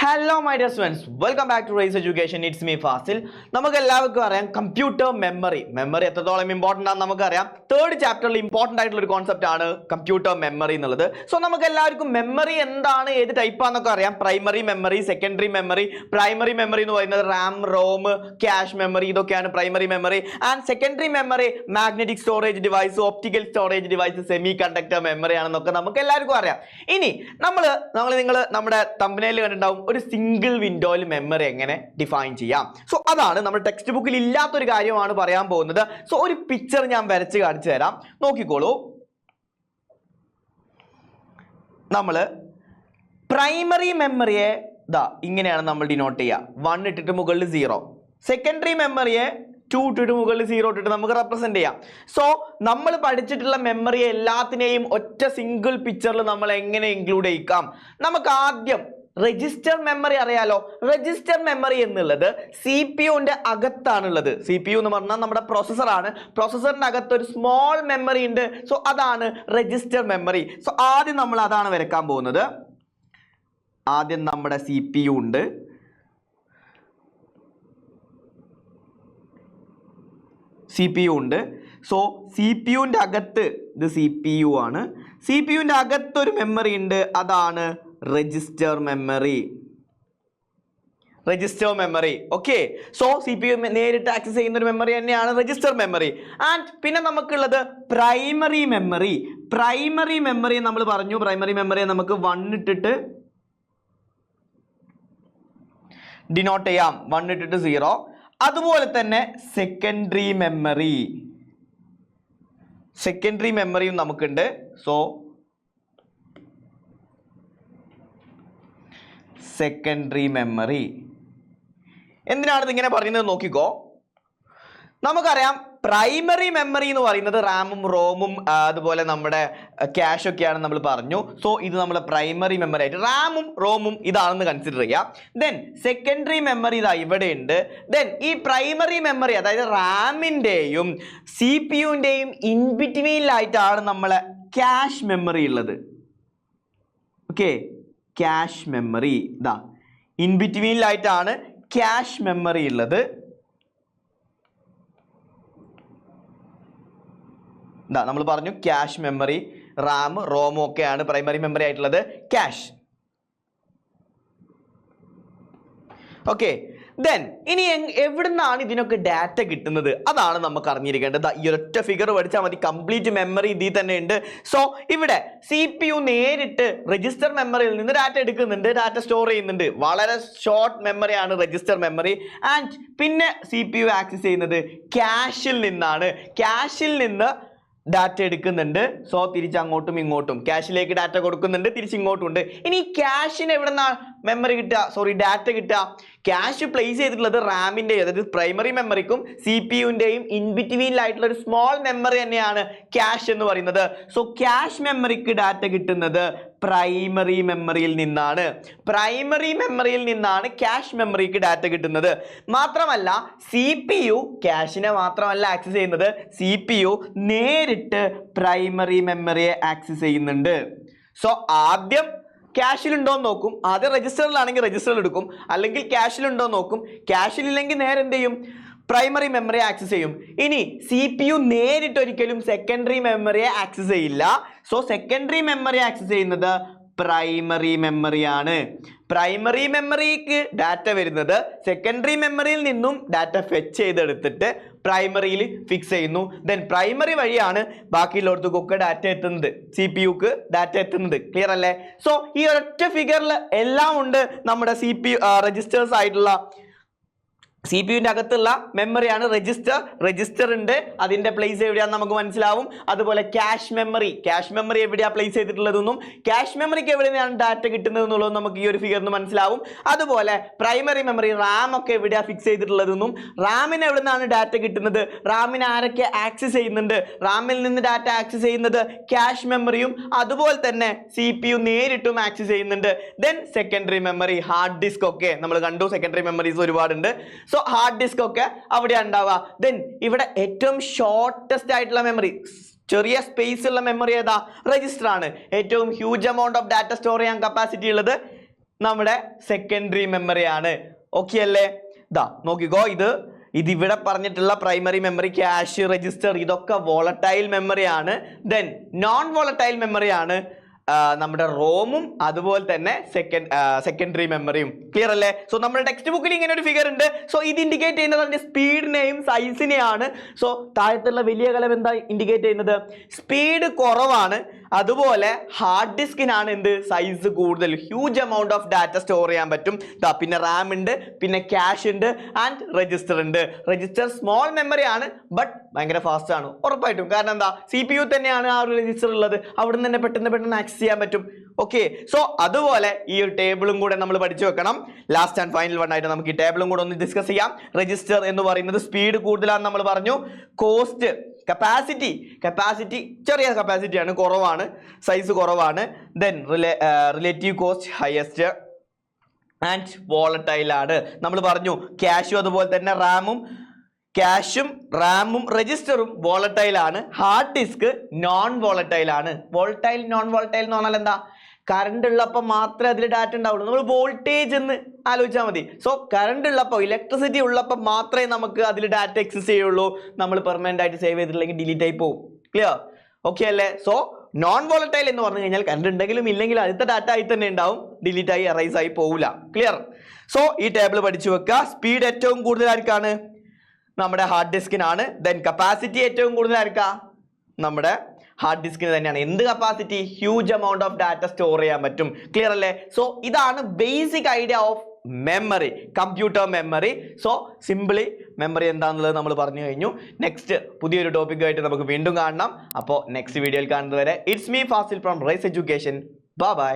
Hello my dear students, welcome back to Race Education. It's me Fasil. നമുക്ക് എല്ലാവർക്കും അറിയാം computer memory എത്രത്തോളം important ആണെന്ന് നമുക്കറിയാം. തേർഡ് ചാപ്റ്ററിൽ ഇമ്പോർട്ടൻ്റ് ആയിട്ടുള്ള ഒരു കോൺസെപ്റ്റ് ആണ് കമ്പ്യൂട്ടർ മെമ്മറി എന്നുള്ളത്. സോ നമുക്ക് എല്ലാവർക്കും മെമ്മറി എന്താണ്, ഏത് ടൈപ്പാന്നൊക്കെ അറിയാം. Primary memory, secondary memory. Primary memory എന്ന് പറയുന്നത് റാം, റോം, ക്യാഷ് മെമ്മറി, ഇതൊക്കെയാണ് primary memory. And secondary memory magnetic storage device, optical storage device, semi conductor memory ആണെന്നൊക്കെ നമുക്ക് എല്ലാവർക്കും അറിയാം. ഇനി നിങ്ങൾ നമ്മുടെ തമ്പനയിൽ കണ്ടിട്ടുണ്ടാവും ഒരു സിംഗിൾ വിൻഡോയിൽ മെമ്മറി എങ്ങനെ ഡിഫൈൻ ചെയ്യാം. സോ അതാണ് നമ്മുടെ ടെക്സ്റ്റ് ബുക്കിൽ ഇല്ലാത്തൊരു കാര്യമാണ് പറയാൻ പോകുന്നത്. സോ ഒരു പിക്ചർ ഞാൻ വരച്ച് കാണിച്ചു തരാം, നോക്കിക്കോളൂ. നമ്മൾ പ്രൈമറി മെമ്മറിയെ ഇങ്ങനെയാണ് നമ്മൾ ഡിനോട്ട് ചെയ്യുക. 1 ഇട്ടിട്ട് മുകളിൽ 0. സെക്കൻഡറി മെമ്മറിയെ 2 ഇട്ടിട്ട് മുകളിൽ 0 ഇട്ടിട്ട് നമുക്ക് റെപ്രസെന്റ് ചെയ്യാം. സോ നമ്മൾ പഠിച്ചിട്ടുള്ള മെമ്മറിയെ എല്ലാത്തിനെയും ഒറ്റ സിംഗിൾ പിക്ചറിൽ നമ്മൾ എങ്ങനെ ഇൻക്ലൂഡ് ചെയ്യിക്കാം? നമുക്ക് ആദ്യം രജിസ്റ്റർ മെമ്മറി അറിയാലോ. രജിസ്റ്റർ മെമ്മറി എന്നുള്ളത് CPU-ന്റെ അകത്താണുള്ളത്. CPU എന്ന് പറഞ്ഞാൽ നമ്മുടെ പ്രോസസ്സറാണ്. പ്രോസസ്സറിന്റെ അകത്ത് ഒരു സ്മോൾ മെമ്മറി ഉണ്ട്. സോ അതാണ് രജിസ്റ്റർ മെമ്മറി. സോ ആദ്യം നമ്മൾ അതാണ് വരയ്ക്കാൻ പോകുന്നത്. ആദ്യം നമ്മുടെ CPU ഉണ്ട്. CPU ഉണ്ട്. സോ CPU-ന്റെ അകത്ത് ഇത് CPU ആണ്. CPU-ന്റെ അകത്തൊരു മെമ്മറി ഉണ്ട്, അതാണ് register memory. Okay. So CPU നേരിട്ട് ആക്സസ് ചെയ്യുന്ന ഒരു മെമ്മറി തന്നെയാണ് രജിസ്റ്റർ മെമ്മറി. ആൻഡ് പിന്നെ നമുക്കുള്ളത് പ്രൈമറി മെമ്മറി. പ്രൈമറി മെമ്മറി നമ്മൾ പറഞ്ഞു, പ്രൈമറി മെമ്മറിയെ നമുക്ക് 1 ഇട്ടിട്ട് ഡിനോട്ട് ചെയ്യാം, 1 ഇട്ടിട്ട് 0. അതുപോലെ തന്നെ സെക്കൻഡറി മെമ്മറിയും നമുക്കുണ്ട്. സോ സെക്കൻഡറി മെമ്മറി എന്തിനാണ് ഇതിങ്ങനെ പറയുന്നത് നോക്കിക്കോ. നമുക്കറിയാം പ്രൈമറി മെമ്മറി എന്ന് പറയുന്നത് റാമും റോമും അതുപോലെ നമ്മുടെ ക്യാഷ് ഒക്കെയാണ് നമ്മൾ പറഞ്ഞു. സോ ഇത് നമ്മുടെ പ്രൈമറി മെമ്മറി ആയിട്ട് റാമും റോമും ഇതാണെന്ന് കൺസിഡർ ചെയ്യാം. ദെൻ സെക്കൻഡറി മെമ്മറി ഇതാ ഇവിടെ ഉണ്ട്. ദെൻ ഈ പ്രൈമറി മെമ്മറി അതായത് റാമിൻ്റെയും CPU-ൻ്റെയും ഇൻബിറ്റ്വീനിലായിട്ടാണ് നമ്മളെ ക്യാഷ് മെമ്മറി ഉള്ളത്. ഓക്കെ, ക്യാഷ് മെമ്മറി ഇതാ ഇൻബിറ്റ്വീനിലായിട്ടാണ് ക്യാഷ് മെമ്മറി ഉള്ളത്. നമ്മൾ പറഞ്ഞു ക്യാഷ് മെമ്മറി, റാം, റോമും ഒക്കെയാണ് പ്രൈമറി മെമ്മറി ആയിട്ടുള്ളത്. ക്യാഷ്. ഓക്കെ. ദെൻ ഇനി എവിടുന്നാണ് ഇതിനൊക്കെ ഡാറ്റ കിട്ടുന്നത്? അതാണ് നമുക്ക് അറിഞ്ഞിരിക്കേണ്ടത്. ഈ ഒരൊറ്റ ഫിഗർ പഠിച്ചാൽ മതി, കംപ്ലീറ്റ് മെമ്മറി ഇതിൽ തന്നെ ഉണ്ട്. സോ ഇവിടെ CPU നേരിട്ട് രജിസ്റ്റർ മെമ്മറിയിൽ നിന്ന് ഡാറ്റ എടുക്കുന്നുണ്ട്, ഡാറ്റ സ്റ്റോർ ചെയ്യുന്നുണ്ട്. വളരെ ഷോർട്ട് മെമ്മറിയാണ് രജിസ്റ്റർ മെമ്മറി. ആൻഡ് പിന്നെ CPU ആക്സസ് ചെയ്യുന്നത് ക്യാഷിൽ നിന്നാണ്. ക്യാഷിൽ നിന്ന് ഡാറ്റ എടുക്കുന്നുണ്ട്. സോ തിരിച്ചങ്ങോട്ടും ഇങ്ങോട്ടും ക്യാഷിലേക്ക് ഡാറ്റ കൊടുക്കുന്നുണ്ട്, തിരിച്ചിങ്ങോട്ടും ഉണ്ട്. ഇനി ക്യാഷിന് എവിടെ നിന്നാണ് ഡാറ്റ കിട്ടുക? ക്യാഷ് പ്ലേസ് ചെയ്തിട്ടുള്ളത് റാമിൻ്റെ, അതായത് പ്രൈമറി മെമ്മറിക്കും CPU-ൻ്റെയും ഇൻബിറ്റ്വീനിലായിട്ടുള്ള ഒരു സ്മോൾ മെമ്മറി തന്നെയാണ് ക്യാഷ് എന്ന് പറയുന്നത്. സോ ക്യാഷ് മെമ്മറിക്ക് ഡാറ്റ കിട്ടുന്നത് പ്രൈമറി മെമ്മറിയിൽ നിന്നാണ്. പ്രൈമറി മെമ്മറിയിൽ നിന്നാണ് ക്യാഷ് മെമ്മറിക്ക് ഡാറ്റ കിട്ടുന്നത്. മാത്രമല്ല CPU ക്യാഷിനെ മാത്രമല്ല ആക്സസ് ചെയ്യുന്നത്, CPU നേരിട്ട് പ്രൈമറി മെമ്മറിയെ ആക്സസ് ചെയ്യുന്നുണ്ട്. സോ ആദ്യം ക്യാഷിലുണ്ടോന്ന് നോക്കും. ആദ്യം രജിസ്റ്ററിലാണെങ്കിൽ രജിസ്റ്ററിൽ എടുക്കും, അല്ലെങ്കിൽ ക്യാഷിലുണ്ടോ നോക്കും. ക്യാഷിലില്ലെങ്കിൽ നേരെ എന്ത് ചെയ്യും? പ്രൈമറി മെമ്മറിയെ ആക്സസ് ചെയ്യും. ഇനി CPU നേരിട്ട് ഒരിക്കലും സെക്കൻഡറി മെമ്മറിയെ ആക്സസ് ചെയ്യില്ല. സോ സെക്കൻഡറി മെമ്മറി ആക്സസ് ചെയ്യുന്നത് പ്രൈമറി മെമ്മറിയാണ്. പ്രൈമറി മെമ്മറിക്ക് ഡാറ്റ വരുന്നത് സെക്കൻഡറി മെമ്മറിയിൽ നിന്നും ഡാറ്റ ഫെച്ച് ചെയ്തെടുത്തിട്ട് പ്രൈമറിയിൽ ഫിക്സ് ചെയ്യുന്നു. ദെൻ പ്രൈമറി വഴിയാണ് ബാക്കിയുള്ളവർക്കൊക്കെ ഡാറ്റ എത്തുന്നത്, CPU-ക്ക് ഡാറ്റ എത്തുന്നത്. ക്ലിയർ അല്ലേ? സോ ഈ ഒരൊറ്റ ഫിഗറിൽ എല്ലാം ഉണ്ട്. നമ്മുടെ രജിസ്റ്റേഴ്സ് ആയിട്ടുള്ള CPU-ൻ്റെ അകത്തുള്ള മെമ്മറിയാണ് രജിസ്റ്റർ ഉണ്ട്, അതിൻ്റെ പ്ലേസ് എവിടെയാണെന്ന് നമുക്ക് മനസ്സിലാവും. അതുപോലെ ക്യാഷ് മെമ്മറി എവിടെയാണ് പ്ലേസ് ചെയ്തിട്ടുള്ളതെന്നും ക്യാഷ് മെമ്മറിക്ക് എവിടെയാണ് ഡാറ്റ കിട്ടുന്നതെന്നുള്ളതും നമുക്ക് ഈ ഒരു ഫിഗറിന് മനസ്സിലാവും. അതുപോലെ പ്രൈമറി മെമ്മറി റാം ഒക്കെ എവിടെയാണ് ഫിക്സ് ചെയ്തിട്ടുള്ളതെന്നും റാമിന് എവിടെ നിന്നാണ് ഡാറ്റ കിട്ടുന്നത്, റാമിന് ആരൊക്കെ ആക്സസ് ചെയ്യുന്നുണ്ട്, റാമിൽ നിന്ന് ഡാറ്റ ആക്സസ് ചെയ്യുന്നത് ക്യാഷ് മെമ്മറിയും അതുപോലെ തന്നെ CPU നേരിട്ടും ആക്സസ് ചെയ്യുന്നുണ്ട്. Then secondary memory, hard disk ഒക്കെ നമ്മൾ കണ്ടു, സെക്കൻഡറി മെമ്മറീസ് ഒരുപാടുണ്ട്. സോ ഹാർഡ് ഡിസ്ക് ഒക്കെ അവിടെയാണ് ഉണ്ടാവുക. ദെൻ ഇവിടെ ഏറ്റവും ഷോർട്ടസ്റ്റ് ആയിട്ടുള്ള മെമ്മറി, ചെറിയ സ്പേസ് ഉള്ള മെമ്മറി ഏതാ? രജിസ്റ്റർ ആണ്. ഏറ്റവും huge amount of data store ചെയ്യാൻ കപ്പാസിറ്റി ഉള്ളത് നമ്മുടെ സെക്കൻഡറി മെമ്മറി ആണ്. ഓക്കെ അല്ലേ? ഇതാ നോക്കിക്കോ, ഇതിവിടെ പറഞ്ഞിട്ടുള്ള പ്രൈമറി മെമ്മറി, ക്യാഷ്, രജിസ്റ്റർ ഇതൊക്കെ വോളറ്റൈൽ മെമ്മറി ആണ്. ദെൻ നോൺ വോളറ്റൈൽ മെമ്മറി ആണ് നമ്മുടെ റോമും അതുപോലെ തന്നെ സെക്കൻഡറി മെമ്മറിയും. ക്ലിയർ അല്ലേ? സോ നമ്മുടെ ടെക്സ്റ്റ് ബുക്കിൽ ഇങ്ങനെ ഒരു ഫിഗർ ഉണ്ട്. സോ ഇത് ഇൻഡിക്കേറ്റ് ചെയ്യുന്നത് അതിന്റെ സ്പീഡിനെയും സൈസിനെയാണ്. സോ താഴത്തുള്ള വലിയ കലം എന്താ ഇൻഡിക്കേറ്റ് ചെയ്യുന്നത്? സ്പീഡ് കുറവാണ്. അതുപോലെ ഹാർഡ് ഡിസ്കിനാണ് എന്ത് സൈസ് കൂടുതൽ, huge amount of data store ചെയ്യാൻ പറ്റും. പിന്നെ റാം ഉണ്ട്, പിന്നെ ക്യാഷ് ഉണ്ട് ആൻഡ് രജിസ്റ്റർ ഉണ്ട്. രജിസ്റ്റർ സ്മോൾ മെമ്മറി ആണ് ബട്ട് ഭയങ്കര ഫാസ്റ്റ് ആണ് ഉറപ്പായിട്ടും. കാരണം എന്താ, CPU തന്നെയാണ് ആ ഒരു രജിസ്റ്റർ ഉള്ളത്, അവിടെ നിന്ന് തന്നെ പെട്ടെന്ന് ആക്സസ് ചെയ്യാൻ പറ്റും. ഓക്കെ, സോ അതുപോലെ ഈ ഒരു ടേബിളും കൂടെ നമ്മൾ പഠിച്ചു വെക്കണം. ലാസ്റ്റ് ആൻഡ് ഫൈനൽ വൺ ആയിട്ട് നമുക്ക് ഈ ടേബിളും കൂടെ ഒന്ന് ഡിസ്കസ് ചെയ്യാം. രജിസ്റ്റർ എന്ന് പറയുന്നത് സ്പീഡ് കൂടുതലാണെന്ന് നമ്മൾ പറഞ്ഞു. കോസ്റ്റ്, കപ്പാസിറ്റി ചെറിയ കപ്പാസിറ്റിയാണ്, കുറവാണ്, സൈസ് കുറവാണ്. Then relative cost highest and volatile ആണ്. നമ്മൾ പറഞ്ഞു ക്യാഷും അതുപോലെ തന്നെ റാമും രജിസ്റ്ററും വോളറ്റൈൽ ആണ്. ഹാർഡ് ഡിസ്ക് നോൺ വോളറ്റൈൽ ആണ്. നോൺ വോളറ്റൈൽ എന്ന് പറഞ്ഞാൽ എന്താ? കറണ്ട് ഉള്ളപ്പോൾ മാത്രമേ അതിൽ ഡാറ്റ ഉണ്ടാവുള്ളൂ. നമ്മൾ വോൾട്ടേജ് എന്ന് ആലോചിച്ചാൽ മതി. സോ കറണ്ട് ഉള്ളപ്പോൾ, ഇലക്ട്രിസിറ്റി ഉള്ളപ്പോൾ മാത്രമേ നമുക്ക് അതിൽ ഡാറ്റ എക്സിസ്റ്റ് ചെയ്യുള്ളൂ. നമ്മൾ പെർമനന്റ് ആയിട്ട് സേവ് ചെയ്തിട്ടില്ലെങ്കിൽ ഡിലീറ്റ് ആയി പോകും. ക്ലിയർ? ഓക്കെ അല്ലേ? സോ നോൺ വോളറ്റൈൽ എന്ന് പറഞ്ഞു കഴിഞ്ഞാൽ കറണ്ട് ഉണ്ടെങ്കിലും ഇല്ലെങ്കിലും അടുത്ത ഡാറ്റ ആയി തന്നെ ഉണ്ടാവും, ഡിലീറ്റ് ആയി എറൈസ് ആയി പോകില്ല. ക്ലിയർ? സോ ഈ ടേബിൾ പഠിച്ചു വെക്കുക. സ്പീഡ് ഏറ്റവും കൂടുതൽ ആർക്കാണ്? നമ്മുടെ ഹാർഡ് ഡിസ്കിനാണ്. ദെൻ കപ്പാസിറ്റി ഏറ്റവും കൂടുതൽ ആർക്കാ? നമ്മുടെ ഹാർഡ് ഡിസ്കിന് തന്നെയാണ്. എന്ത് capacity? Huge amount of data store ചെയ്യാൻ പറ്റും. ക്ലിയർ അല്ലേ? സോ ഇതാണ് basic idea of memory, computer memory. So simply memory എന്താണെന്നുള്ളത് നമ്മൾ പറഞ്ഞു കഴിഞ്ഞു. നെക്സ്റ്റ് പുതിയൊരു ടോപ്പിക്കുമായിട്ട് നമുക്ക് വീണ്ടും കാണണം. അപ്പോൾ നെക്സ്റ്റ് വീഡിയോയിൽ കാണുന്നത് വരെ it's me Fazil from Rise education. By.